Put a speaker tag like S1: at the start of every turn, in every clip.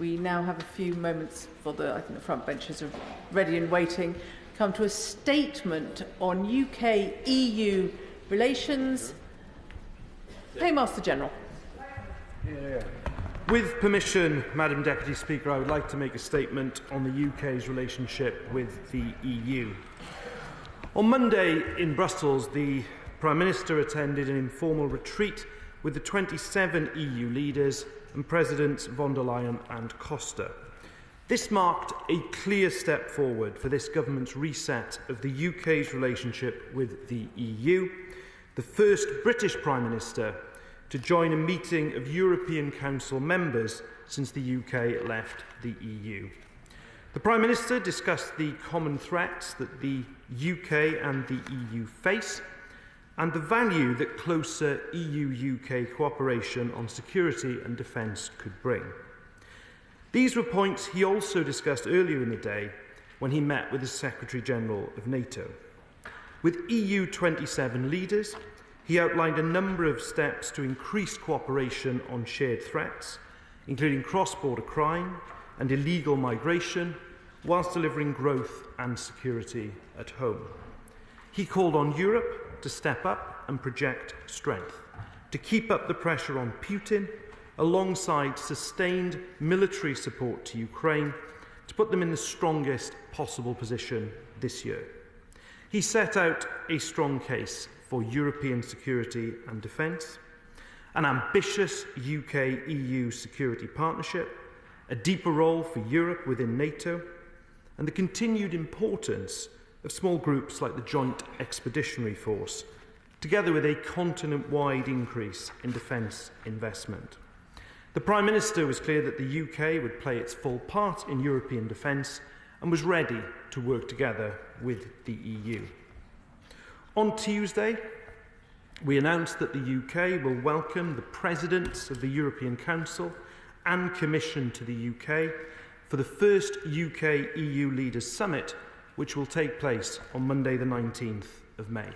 S1: We now have a few moments for I think the front benches are ready and waiting. Come to a statement on UK-EU relations. Paymaster General.
S2: With permission, Madam Deputy Speaker, I would like to make a statement on the UK's relationship with the EU. On Monday in Brussels, the Prime Minister attended an informal retreat with the 27 EU leaders and Presidents von der Leyen and Costa. This marked a clear step forward for this government's reset of the UK's relationship with the EU, the first British Prime Minister to join a meeting of European Council members since the UK left the EU. The Prime Minister discussed the common threats that the UK and the EU face and the value that closer EU-UK cooperation on security and defence could bring. These were points he also discussed earlier in the day when he met with the Secretary-General of NATO. With EU27 leaders, he outlined a number of steps to increase cooperation on shared threats, including cross-border crime and illegal migration, whilst delivering growth and security at home. He called on Europe to step up and project strength, to keep up the pressure on Putin, alongside sustained military support to Ukraine, to put them in the strongest possible position this year. He set out a strong case for European security and defence, an ambitious UK-EU security partnership, a deeper role for Europe within NATO, and the continued importance of small groups like the Joint Expeditionary Force, together with a continent-wide increase in defence investment. The Prime Minister was clear that the UK would play its full part in European defence and was ready to work together with the EU. On Tuesday, we announced that the UK will welcome the Presidents of the European Council and Commission to the UK for the first UK-EU Leaders Summit, which will take place on Monday the 19th of May.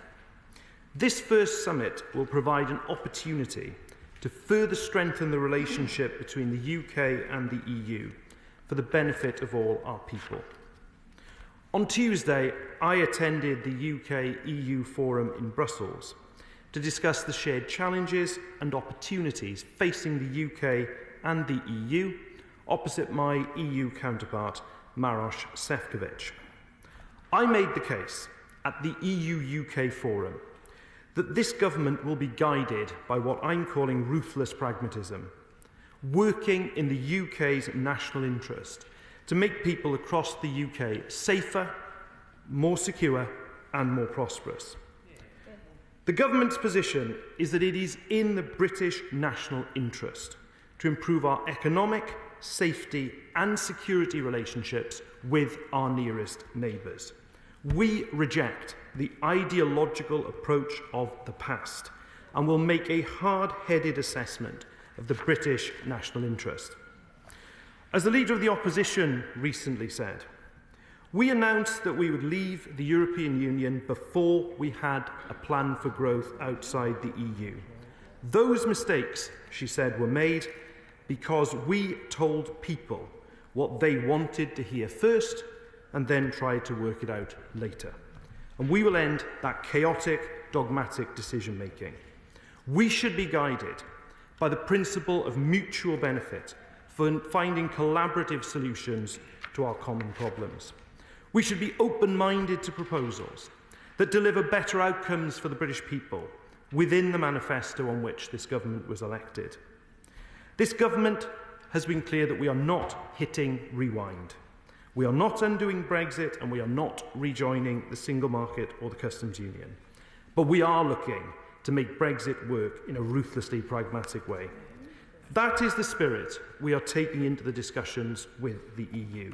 S2: This first summit will provide an opportunity to further strengthen the relationship between the UK and the EU for the benefit of all our people. On Tuesday, I attended the UK-EU Forum in Brussels to discuss the shared challenges and opportunities facing the UK and the EU opposite my EU counterpart, Maroš Šefčovič. I made the case at the EU-UK Forum that this government will be guided by what I'm calling ruthless pragmatism, working in the UK's national interest to make people across the UK safer, more secure and more prosperous. The government's position is that it is in the British national interest to improve our economic, safety and security relationships with our nearest neighbours. We reject the ideological approach of the past and will make a hard-headed assessment of the British national interest. As the Leader of the Opposition recently said, we announced that we would leave the European Union before we had a plan for growth outside the EU. Those mistakes, she said, were made because we told people what they wanted to hear first and then tried to work it out later. And we will end that chaotic, dogmatic decision-making. We should be guided by the principle of mutual benefit for finding collaborative solutions to our common problems. We should be open-minded to proposals that deliver better outcomes for the British people within the manifesto on which this government was elected. This government has been clear that we are not hitting rewind. We are not undoing Brexit and we are not rejoining the single market or the customs union. But we are looking to make Brexit work in a ruthlessly pragmatic way. That is the spirit we are taking into the discussions with the EU.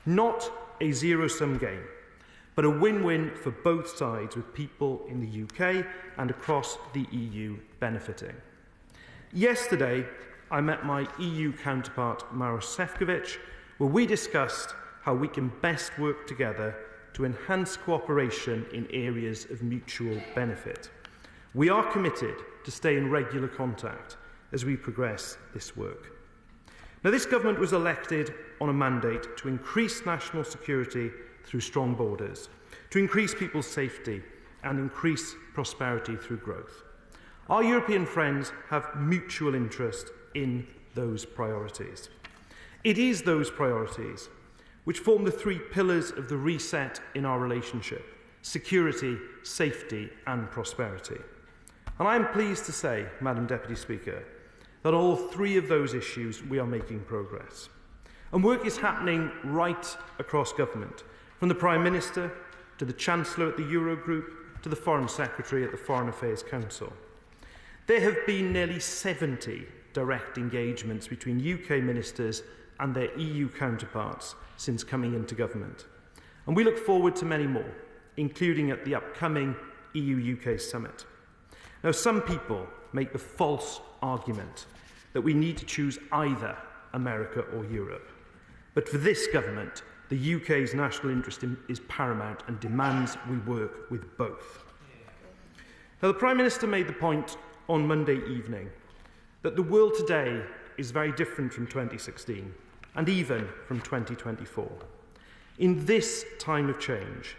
S2: Not a zero-sum game, but a win-win for both sides, with people in the UK and across the EU benefiting. Yesterday, I met my EU counterpart, Maroš Šefčovič, where we discussed how we can best work together to enhance cooperation in areas of mutual benefit. We are committed to stay in regular contact as we progress this work. Now, this government was elected on a mandate to increase national security through strong borders, to increase people's safety and increase prosperity through growth. Our European friends have mutual interest in those priorities. It is those priorities which form the three pillars of the reset in our relationship: security, safety and prosperity. And I am pleased to say, Madam Deputy Speaker, that all three of those issues we are making progress. And work is happening right across government, from the Prime Minister to the Chancellor at the Eurogroup to the Foreign Secretary at the Foreign Affairs Council. There have been nearly 70 direct engagements between UK ministers and their EU counterparts since coming into government. And we look forward to many more, including at the upcoming EU-UK summit. Now, some people make the false argument that we need to choose either America or Europe. But for this government, the UK's national interest is paramount and demands we work with both. Now, the Prime Minister made the point on Monday evening that the world today is very different from 2016 and even from 2024. In this time of change,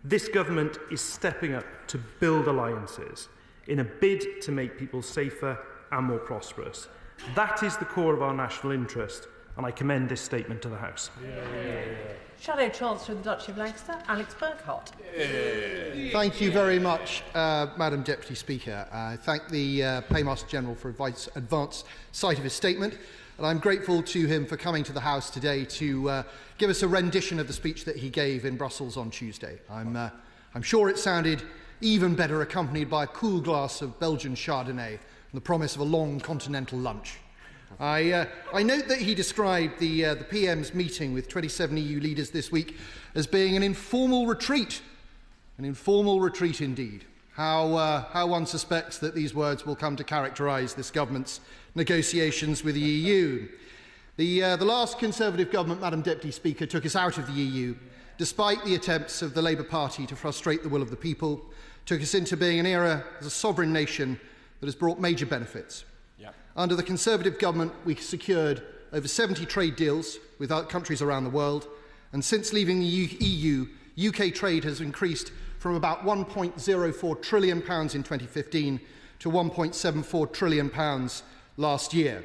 S2: this government is stepping up to build alliances in a bid to make people safer and more prosperous. That is the core of our national interest, and I commend this statement to the House.
S1: Shadow Chancellor of the Duchy of Lancaster, Alex Burghart.
S3: Thank you very much, Madam Deputy Speaker. I thank the Paymaster General for advance sight of his statement, and I'm grateful to him for coming to the House today to give us a rendition of the speech that he gave in Brussels on Tuesday. I'm sure it sounded even better accompanied by a cool glass of Belgian Chardonnay and the promise of a long continental lunch. I note that he described the PM's meeting with 27 EU leaders this week as being an informal retreat. An informal retreat indeed. How one suspects that these words will come to characterise this government's negotiations with the EU. The last Conservative government, Madam Deputy Speaker, took us out of the EU, despite the attempts of the Labour Party to frustrate the will of the people, took us into being an era as a sovereign nation that has brought major benefits. Under the Conservative government, we secured over 70 trade deals with countries around the world, and since leaving the EU, UK trade has increased from about £1.04 trillion in 2015 to £1.74 trillion last year.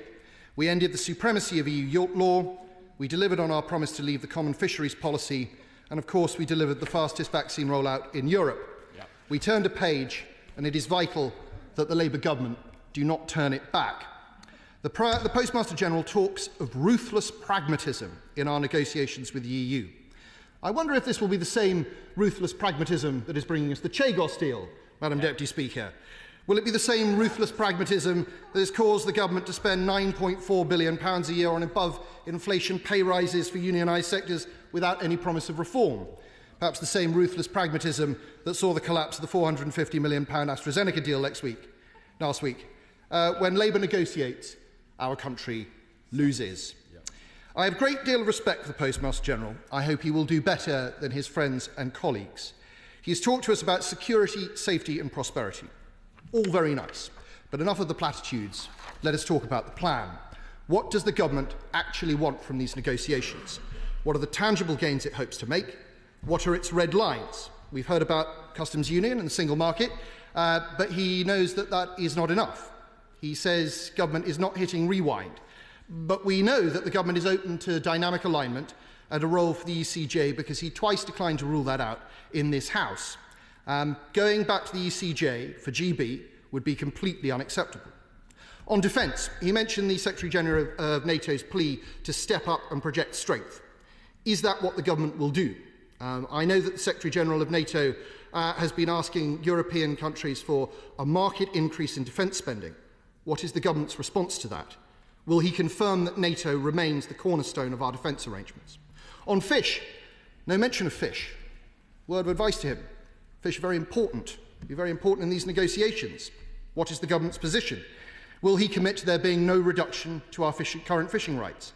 S3: We ended the supremacy of EU law, we delivered on our promise to leave the common fisheries policy, and of course we delivered the fastest vaccine rollout in Europe. We turned a page, and it is vital that the Labour government do not turn it back. The Postmaster General talks of ruthless pragmatism in our negotiations with the EU. I wonder if this will be the same ruthless pragmatism that is bringing us the Chagos deal, Madam Deputy Speaker. Will it be the same ruthless pragmatism that has caused the government to spend £9.4 billion a year on above-inflation pay rises for unionised sectors without any promise of reform? Perhaps the same ruthless pragmatism that saw the collapse of the £450 million AstraZeneca deal last week. When Labour negotiates, our country loses. I have a great deal of respect for the Postmaster General. I hope he will do better than his friends and colleagues. He has talked to us about security, safety and prosperity. All very nice, but enough of the platitudes. Let us talk about the plan. What does the government actually want from these negotiations? What are the tangible gains it hopes to make? What are its red lines? We've heard about customs union and the single market, but he knows that that is not enough. He says government is not hitting rewind. But we know that the government is open to dynamic alignment and a role for the ECJ because he twice declined to rule that out in this House. Going back to the ECJ for GB would be completely unacceptable. On defence, he mentioned the Secretary-General of NATO's plea to step up and project strength. Is that what the government will do? I know that the Secretary-General of NATO has been asking European countries for a market increase in defence spending. What is the government's response to that? Will he confirm that NATO remains the cornerstone of our defence arrangements? On fish, no mention of fish. Word of advice to him. Fish are very important. Be very important in these negotiations. What is the government's position? Will he commit to there being no reduction to our current fishing rights?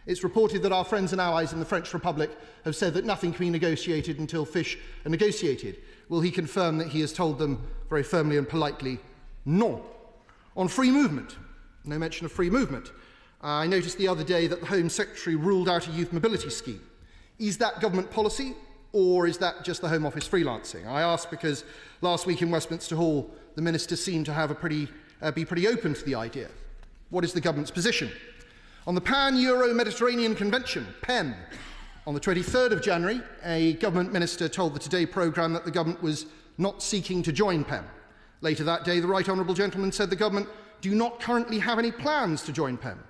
S3: It's reported that our friends and allies in the French Republic have said that nothing can be negotiated until fish are negotiated. Will he confirm that he has told them very firmly and politely, no? On free movement, no mention of free movement. I noticed the other day that the Home Secretary ruled out a youth mobility scheme. Is that government policy, or is that just the Home Office freelancing? I ask because last week in Westminster Hall, the Minister seemed to be pretty open to the idea. What is the government's position? On the Pan-Euro-Mediterranean Convention, PEM, on the 23rd of January, a government minister told the Today programme that the government was not seeking to join PEM. Later that day, the Right Honourable Gentleman said the government do not currently have any plans to join PEM.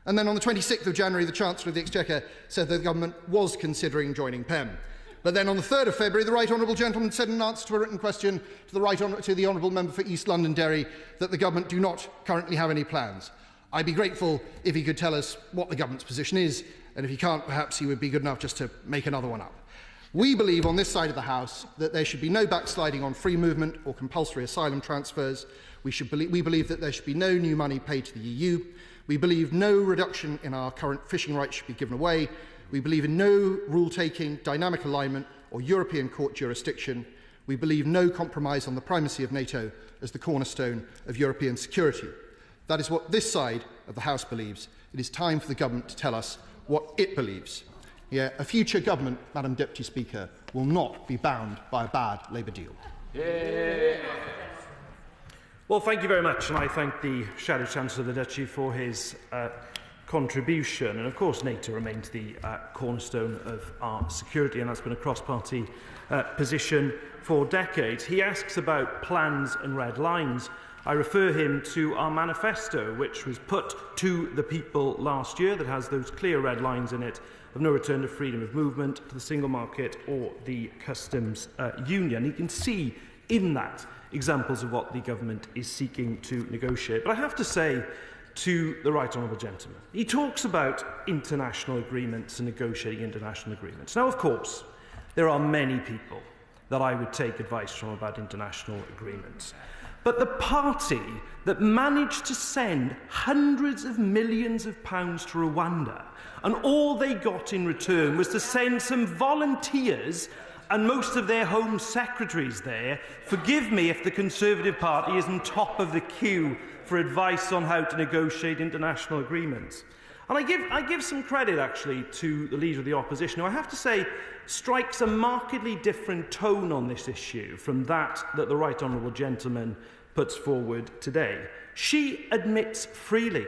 S3: And then on the 26th of January, the Chancellor of the Exchequer said that the government was considering joining PEM. But then on the 3rd of February, the Right Honourable Gentleman said in an answer to a written question to the Honourable Member for East Londonderry that the government do not currently have any plans. I'd be grateful if he could tell us what the government's position is, and if he can't, perhaps he would be good enough just to make another one up. We believe on this side of the House that there should be no backsliding on free movement or compulsory asylum transfers. We believe that there should be no new money paid to the EU. We believe no reduction in our current fishing rights should be given away. We believe in no rule-taking, dynamic alignment or European court jurisdiction. We believe no compromise on the primacy of NATO as the cornerstone of European security. That is what this side of the House believes. It is time for the government to tell us what it believes. Yeah, a future government, Madam Deputy Speaker, will not be bound by a bad Labour deal.
S2: Yeah. Well, thank you very much, and I thank the Shadow Chancellor of the Duchy for his contribution. And of course, NATO remains the cornerstone of our security, and that's been a cross-party position for decades. He asks about plans and red lines. I refer him to our manifesto, which was put to the people last year, that has those clear red lines in it of no return to freedom of movement, to the single market or the customs union. You can see in that examples of what the government is seeking to negotiate. But I have to say to the Right Honourable Gentleman, he talks about international agreements and negotiating international agreements. Now, of course, there are many people that I would take advice from about international agreements. But the party that managed to send hundreds of millions of pounds to Rwanda, and all they got in return was to send some volunteers and most of their Home Secretaries there, forgive me if the Conservative Party isn't top of the queue for advice on how to negotiate international agreements. And I give some credit, actually, to the Leader of the Opposition, who I have to say strikes a markedly different tone on this issue from that the Right Honourable Gentleman puts forward today. She admits freely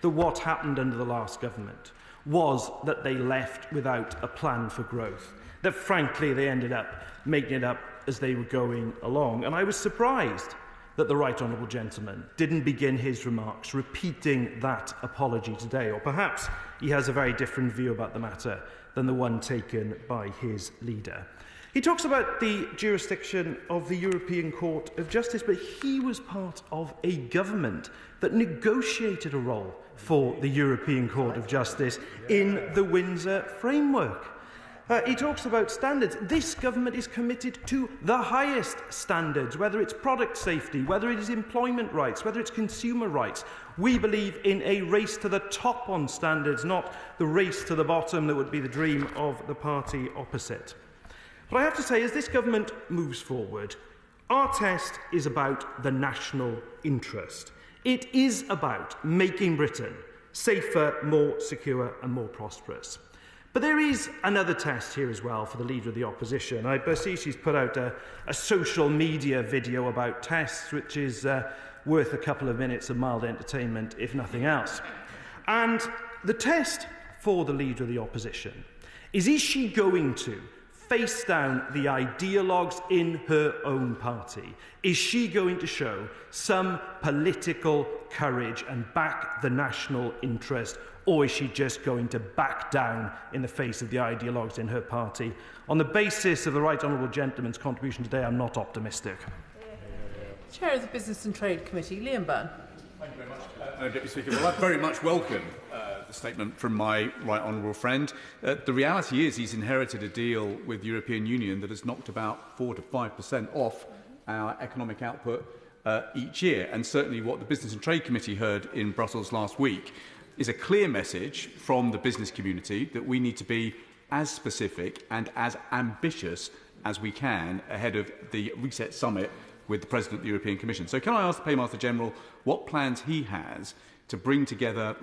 S2: that what happened under the last government was that they left without a plan for growth, that frankly they ended up making it up as they were going along. And I was surprised that the Right Honourable Gentleman didn't begin his remarks repeating that apology today, or perhaps he has a very different view about the matter than the one taken by his leader. He talks about the jurisdiction of the European Court of Justice, but he was part of a government that negotiated a role for the European Court of Justice in the Windsor framework. He talks about standards. This government is committed to the highest standards, whether it's product safety, whether it is employment rights, whether it's consumer rights. We believe in a race to the top on standards, not the race to the bottom that would be the dream of the party opposite. But I have to say, as this government moves forward, our test is about the national interest. It is about making Britain safer, more secure and more prosperous. But there is another test here as well for the Leader of the Opposition. I see she's put out a social media video about tests, which is worth a couple of minutes of mild entertainment, if nothing else. And the test for the Leader of the Opposition is she going to face down the ideologues in her own party? Is she going to show some political courage and back the national interest, or is she just going to back down in the face of the ideologues in her party? On the basis of the Right Honourable Gentleman's contribution today, I'm not optimistic.
S1: Chair of the Business and Trade Committee, Liam Byrne.
S4: Thank you very much, Deputy Speaker. Well, I very much welcome the statement from my right honourable friend. The reality is he's inherited a deal with the European Union that has knocked about 4 to 5% off our economic output each year. And certainly what the Business and Trade Committee heard in Brussels last week is a clear message from the business community that we need to be as specific and as ambitious as we can ahead of the Reset Summit with the President of the European Commission. So can I ask the Paymaster General what plans he has to bring together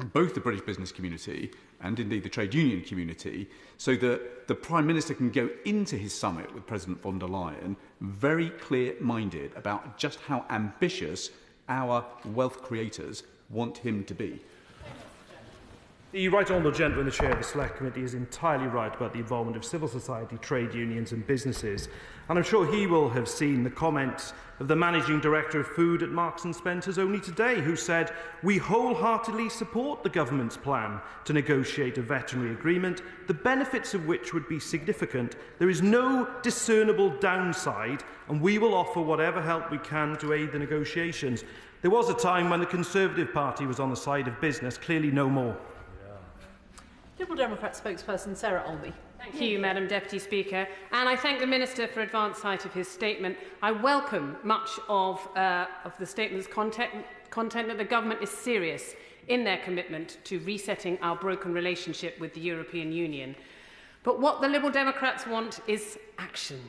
S4: both the British business community and indeed the trade union community, so that the Prime Minister can go into his summit with President von der Leyen very clear-minded about just how ambitious our wealth creators want him to be.
S2: The Right Honourable Gentleman, the Chair of the Select Committee, is entirely right about the involvement of civil society, trade unions and businesses. And I'm sure he will have seen the comments of the Managing Director of Food at Marks & Spencer's only today, who said, "We wholeheartedly support the government's plan to negotiate a veterinary agreement, the benefits of which would be significant. There is no discernible downside, and we will offer whatever help we can to aid the negotiations." There was a time when the Conservative Party was on the side of business, clearly no more.
S1: Liberal Democrat spokesperson Sarah Olney.
S5: Thank you, Madam Deputy Speaker. And I thank the Minister for advance sight of his statement. I welcome much of the statement's content that the Government is serious in their commitment to resetting our broken relationship with the European Union. But what the Liberal Democrats want is action.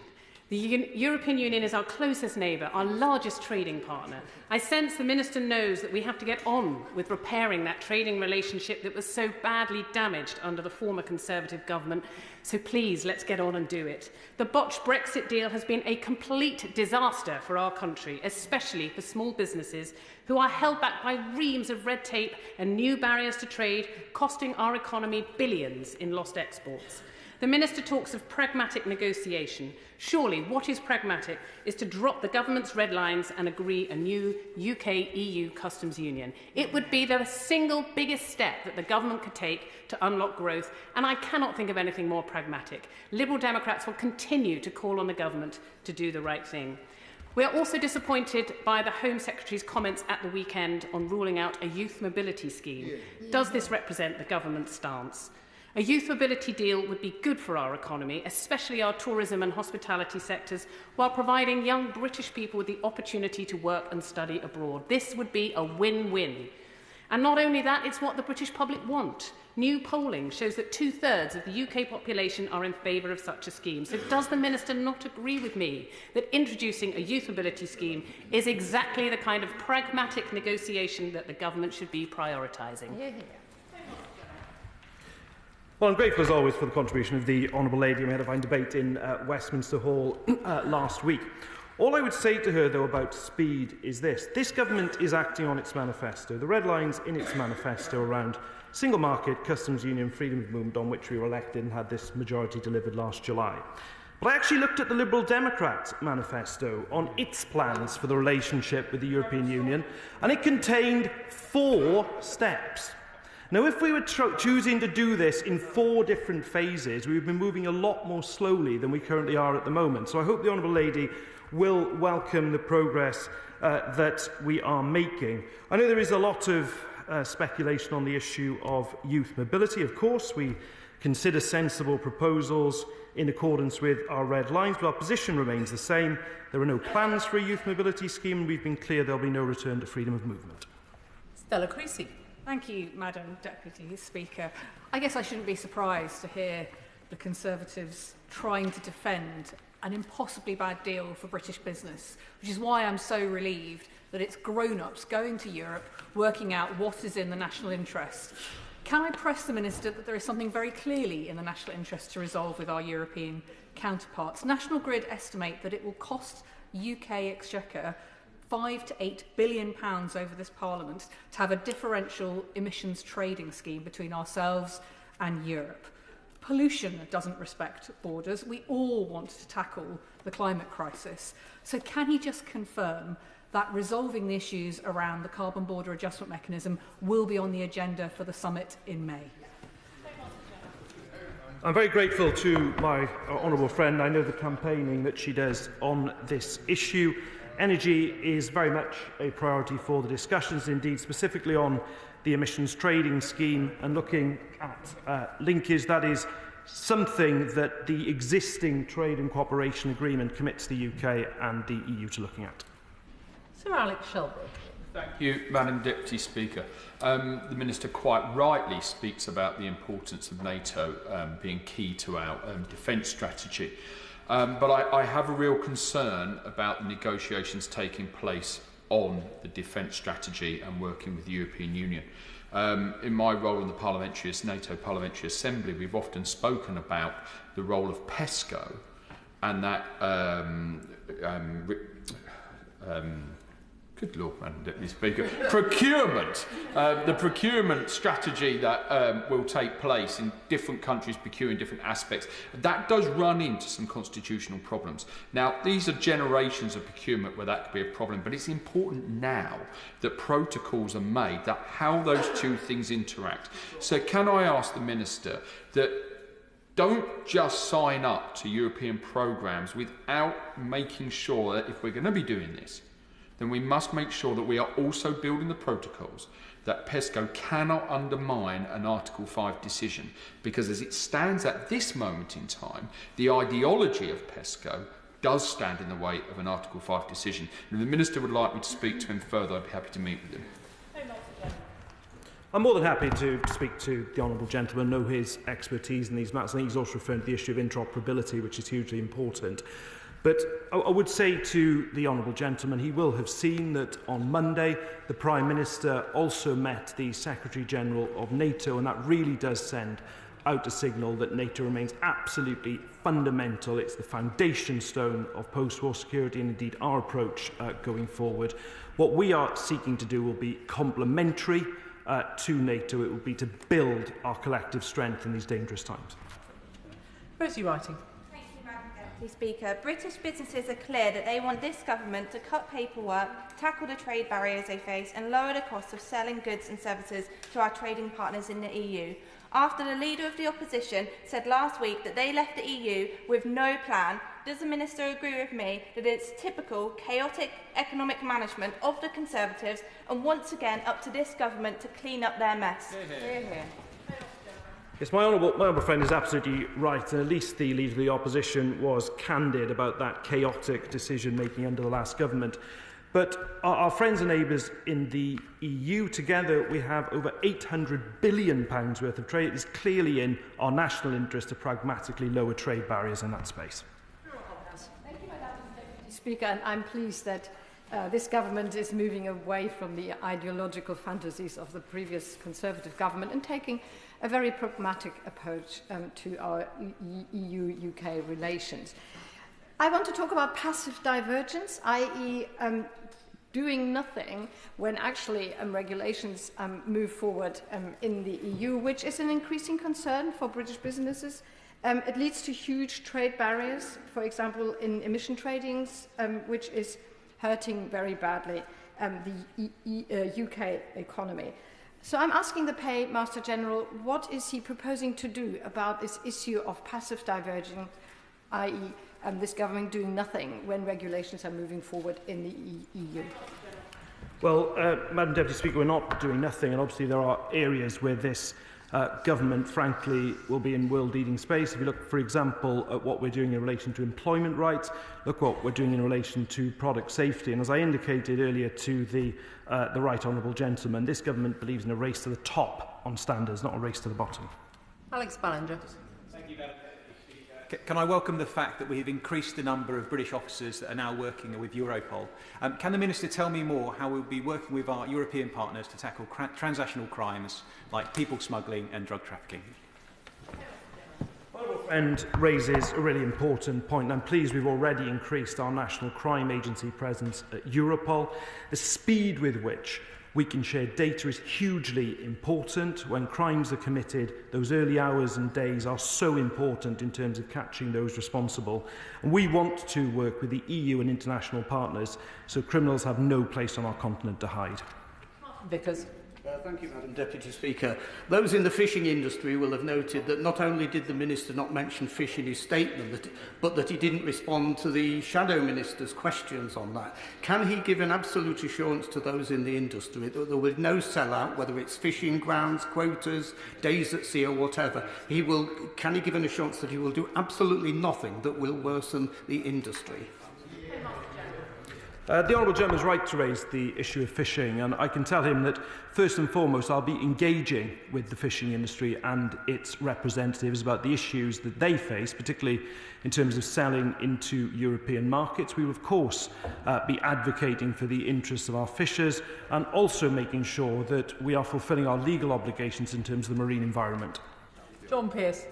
S5: The European Union is our closest neighbour, our largest trading partner. I sense the Minister knows that we have to get on with repairing that trading relationship that was so badly damaged under the former Conservative government. So please, let's get on and do it. The botched Brexit deal has been a complete disaster for our country, especially for small businesses who are held back by reams of red tape and new barriers to trade, costing our economy billions in lost exports. The Minister talks of pragmatic negotiation. Surely what is pragmatic is to drop the government's red lines and agree a new UK-EU customs union. It would be the single biggest step that the government could take to unlock growth, and I cannot think of anything more pragmatic. Liberal Democrats will continue to call on the government to do the right thing. We are also disappointed by the Home Secretary's comments at the weekend on ruling out a youth mobility scheme. Does this represent the government's stance? A youth mobility deal would be good for our economy, especially our tourism and hospitality sectors, while providing young British people with the opportunity to work and study abroad. This would be a win-win. And not only that, it's what the British public want. New polling shows that 2/3 of the UK population are in favour of such a scheme. So does the Minister not agree with me that introducing a youth mobility scheme is exactly the kind of pragmatic negotiation that the government should be prioritising?
S1: Yeah.
S2: Well, I'm grateful as always for the contribution of the Honourable Lady. We had a fine debate in Westminster Hall last week. All I would say to her, though, about speed is this. This government is acting on its manifesto. The red lines in its manifesto around single market, customs union, freedom of movement, on which we were elected and had this majority delivered last July. But I actually looked at the Liberal Democrat manifesto on its plans for the relationship with the European Union, and it contained 4 steps. Now, if we were choosing to do this in 4 different phases, we would be moving a lot more slowly than we currently are at the moment. So I hope the Honourable Lady will welcome the progress that we are making. I know there is a lot of speculation on the issue of youth mobility. Of course, we consider sensible proposals in accordance with our red lines, but our position remains the same. There are no plans for a youth mobility scheme, and we've been clear there will be no return to freedom of movement.
S1: Stella Creasy.
S6: Thank you, Madam Deputy Speaker. I guess I shouldn't be surprised to hear the Conservatives trying to defend an impossibly bad deal for British business, which is why I'm so relieved that it's grown-ups going to Europe, working out what is in the national interest. Can I press the Minister that there is something very clearly in the national interest to resolve with our European counterparts? National Grid estimate that it will cost UK Exchequer £5 to £8 billion over this Parliament to have a differential emissions trading scheme between ourselves and Europe. Pollution doesn't respect borders. We all want to tackle the climate crisis. So can he just confirm that resolving the issues around the carbon border adjustment mechanism will be on the agenda for the summit in May?
S2: I'm very grateful to my honourable friend. I know the campaigning that she does on this issue. Energy is very much a priority for the discussions, indeed specifically on the emissions trading scheme and looking at linkage. That is something that the existing trade and cooperation agreement commits the UK and the EU to looking at.
S1: Sir Alex Shelby.
S7: Thank you, Madam Deputy Speaker. The Minister quite rightly speaks about the importance of NATO being key to our defence strategy. But I have a real concern about the negotiations taking place on the defence strategy and working with the European Union. In my role in the NATO Parliamentary Assembly, we've often spoken about the role of PESCO and that good Lord, Madam Deputy Speaker, procurement, the procurement strategy that will take place in different countries procuring different aspects, that does run into some constitutional problems. Now, these are generations of procurement where that could be a problem, but it's important now that protocols are made, that how those two things interact. So can I ask the Minister that don't just sign up to European programmes without making sure that if we're going to be doing this, then we must make sure that we are also building the protocols that PESCO cannot undermine an Article 5 decision, because as it stands at this moment in time, the ideology of PESCO does stand in the way of an Article 5 decision. And if the Minister would like me to speak to him further, I'd be happy to meet with him.
S2: I'm more than happy to speak to the Honourable Gentleman, know his expertise in these matters. I think he's also referring to the issue of interoperability, which is hugely important. But I would say to the Honourable Gentleman, he will have seen that on Monday the Prime Minister also met the Secretary-General of NATO, and that really does send out a signal that NATO remains absolutely fundamental. It's the foundation stone of post-war security and indeed our approach going forward. What we are seeking to do will be complementary to NATO. It will be to build our collective strength in these dangerous times.
S1: Creasy writing.
S8: Speaker, British businesses are clear that they want this government to cut paperwork, tackle the trade barriers they face and lower the cost of selling goods and services to our trading partners in the EU. After the Leader of the Opposition said last week that they left the EU with no plan, does the Minister agree with me that it's typical chaotic economic management of the Conservatives and once again up to this government to clean up their mess? Hear, hear.
S2: Yes, my honourable friend is absolutely right, and at least the Leader of the Opposition was candid about that chaotic decision-making under the last government. But our friends and neighbours in the EU, together we have over £800 billion worth of trade. It is clearly in our national interest to pragmatically lower trade barriers in that space.
S9: Thank you, Madam Deputy Speaker, and I'm pleased that this government is moving away from the ideological fantasies of the previous Conservative government and taking a very pragmatic approach to our EU-UK relations. I want to talk about passive divergence, i.e. Doing nothing when actually regulations move forward in the EU, which is an increasing concern for British businesses. It leads to huge trade barriers, for example, in emission tradings, which is hurting very badly the UK economy. So I'm asking the Paymaster General, what is he proposing to do about this issue of passive divergence, i.e. this government doing nothing when regulations are moving forward in the EU?
S2: Well, Madam Deputy Speaker, we're not doing nothing, and obviously there are areas where this government, frankly, will be in world-leading space. If you look, for example, at what we're doing in relation to employment rights, look what we're doing in relation to product safety. And as I indicated earlier to the Right Honourable Gentleman, this government believes in a race to the top on standards, not a race to the bottom.
S1: Alex Ballinger.
S10: Thank you, Madam Deputy Speaker. Can I welcome the fact that we have increased the number of British officers that are now working with Europol? Can the Minister tell me more how we'll be working with our European partners to tackle transnational crimes like people smuggling and drug trafficking?
S2: And raises a really important point. I'm pleased we've already increased our National Crime Agency presence at Europol. The speed with which we can share data is hugely important. When crimes are committed, those early hours and days are so important in terms of catching those responsible. And we want to work with the EU and international partners so criminals have no place on our continent to hide.
S1: Vickers.
S11: Thank you, Madam Deputy Speaker. Those in the fishing industry will have noted that not only did the Minister not mention fish in his statement, but that he didn't respond to the Shadow Minister's questions on that. Can he give an absolute assurance to those in the industry that there will be no sellout, whether it's fishing grounds, quotas, days at sea or whatever? Can he give an assurance that he will do absolutely nothing that will worsen the industry?
S2: The Honourable Gentleman is right to raise the issue of fishing, and I can tell him that first and foremost I'll be engaging with the fishing industry and its representatives about the issues that they face, particularly in terms of selling into European markets. We will of course be advocating for the interests of our fishers and also making sure that we are fulfilling our legal obligations in terms of the marine environment.
S1: John Pearce.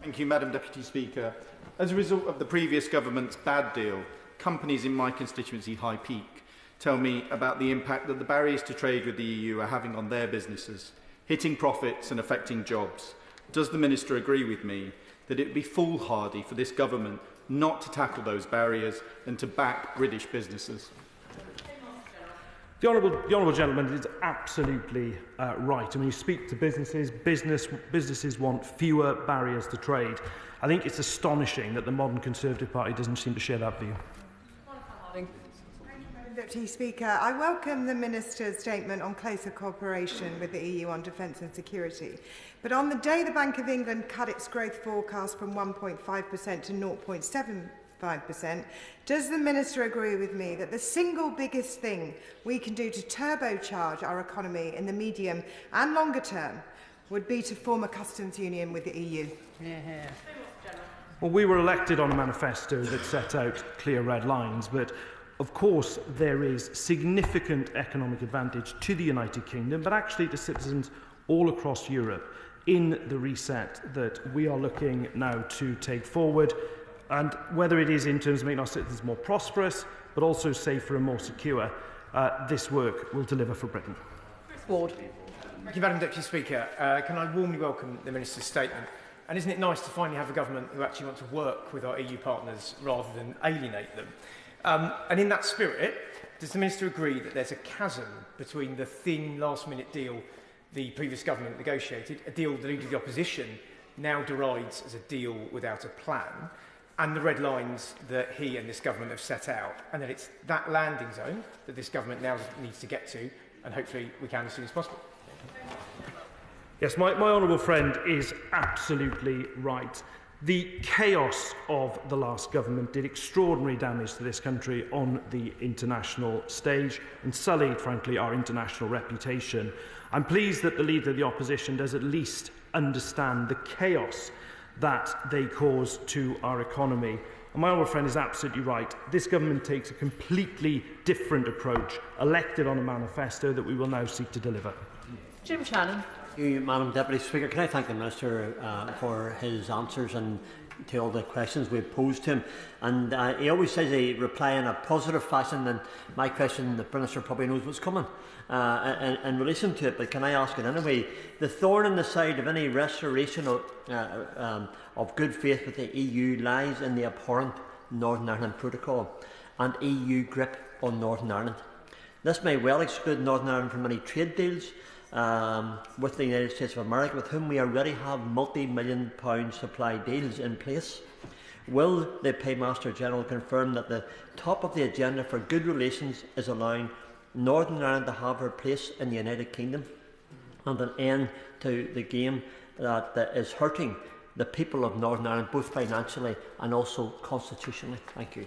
S12: Thank you, Madam Deputy Speaker. As a result of the previous government's bad deal, companies in my constituency, High Peak, tell me about the impact that the barriers to trade with the EU are having on their businesses, hitting profits and affecting jobs. Does the Minister agree with me that it would be foolhardy for this government not to tackle those barriers and to back British businesses?
S2: The Honourable Gentleman is absolutely right. And when you speak to businesses, businesses want fewer barriers to trade. I think it's astonishing that the modern Conservative Party doesn't seem to share that view.
S13: Deputy Speaker, I welcome the Minister's statement on closer cooperation with the EU on defence and security. But on the day the Bank of England cut its growth forecast from 1.5% to 0.75%, does the Minister agree with me that the single biggest thing we can do to turbocharge our economy in the medium and longer term would be to form a customs union with the EU?
S1: Yeah.
S2: Well, we were elected on a manifesto that set out clear red lines, but of course there is significant economic advantage to the United Kingdom, but actually to citizens all across Europe in the reset that we are looking now to take forward, and whether it is in terms of making our citizens more prosperous, but also safer and more secure, this work will deliver for Britain.
S1: Chris Ward.
S14: Thank you, Madam Deputy Speaker. Can I warmly welcome the Minister's statement? And isn't it nice to finally have a government who actually wants to work with our EU partners rather than alienate them? And in that spirit, does the Minister agree that there's a chasm between the thin last-minute deal the previous government negotiated, a deal that even the opposition now derides as a deal without a plan, and the red lines that he and this government have set out, and that it's that landing zone that this government now needs to get to, and hopefully we can as soon as possible?
S2: Yes, my honourable friend is absolutely right. The chaos of the last government did extraordinary damage to this country on the international stage and sullied, frankly, our international reputation. I'm pleased that the Leader of the Opposition does at least understand the chaos that they cause to our economy. And my honourable friend is absolutely right. This government takes a completely different approach, elected on a manifesto that we will now seek to deliver.
S1: Jim Shannon.
S15: Thank you, Madam Deputy Speaker. Can I thank the Minister for his answers and to all the questions we've posed to him. And he always says he reply in a positive fashion, and my question, the Minister probably knows what's coming in relation to it, but can I ask it anyway? The thorn in the side of any restoration of good faith with the EU lies in the abhorrent Northern Ireland Protocol and EU grip on Northern Ireland. This may well exclude Northern Ireland from any trade deals with the United States of America, with whom we already have multi-million-pound supply deals in place. Will the Paymaster General confirm that the top of the agenda for good relations is allowing Northern Ireland to have her place in the United Kingdom and an end to the game that is hurting the people of Northern Ireland, both financially and also constitutionally? Thank you.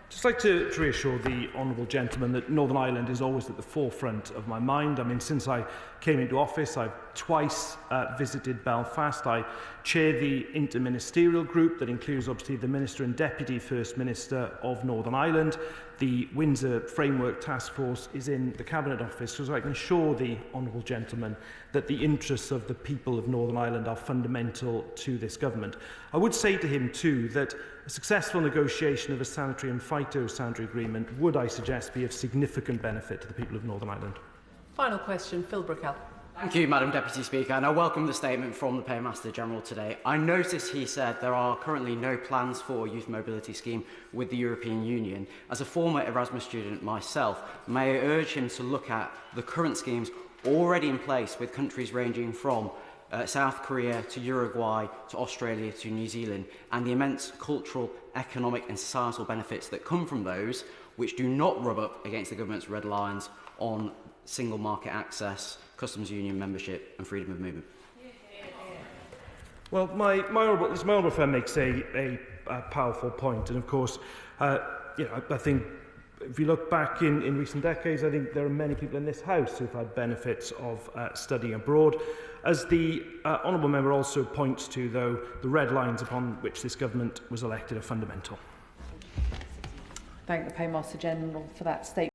S2: Just like to reassure the honourable gentleman that Northern Ireland is always at the forefront of my mind. I mean, since I came into office, I've twice visited Belfast. I chair the interministerial group that includes obviously the Minister and Deputy First Minister of Northern Ireland. The Windsor Framework Task Force is in the Cabinet Office, so I can assure the honourable gentleman that the interests of the people of Northern Ireland are fundamental to this government. I would say to him too that a successful negotiation of a sanitary and phytosanitary agreement would, I suggest, be of significant benefit to the people of Northern Ireland.
S1: Final question, Phil Brickell.
S16: Thank you, Madam Deputy Speaker, and I welcome the statement from the Paymaster General today. I notice he said there are currently no plans for a youth mobility scheme with the European Union. As a former Erasmus student myself, may I urge him to look at the current schemes already in place with countries ranging from South Korea to Uruguay to Australia to New Zealand, and the immense cultural, economic and societal benefits that come from those, which do not rub up against the government's red lines on single market access, customs union membership and freedom of movement.
S2: Well, my honourable friend makes a powerful point, and of course, I think If you look back in recent decades, I think there are many people in this House who've had benefits of studying abroad. As the Honourable Member also points to, though, the red lines upon which this government was elected are fundamental.
S1: Thank the Paymaster General for that statement.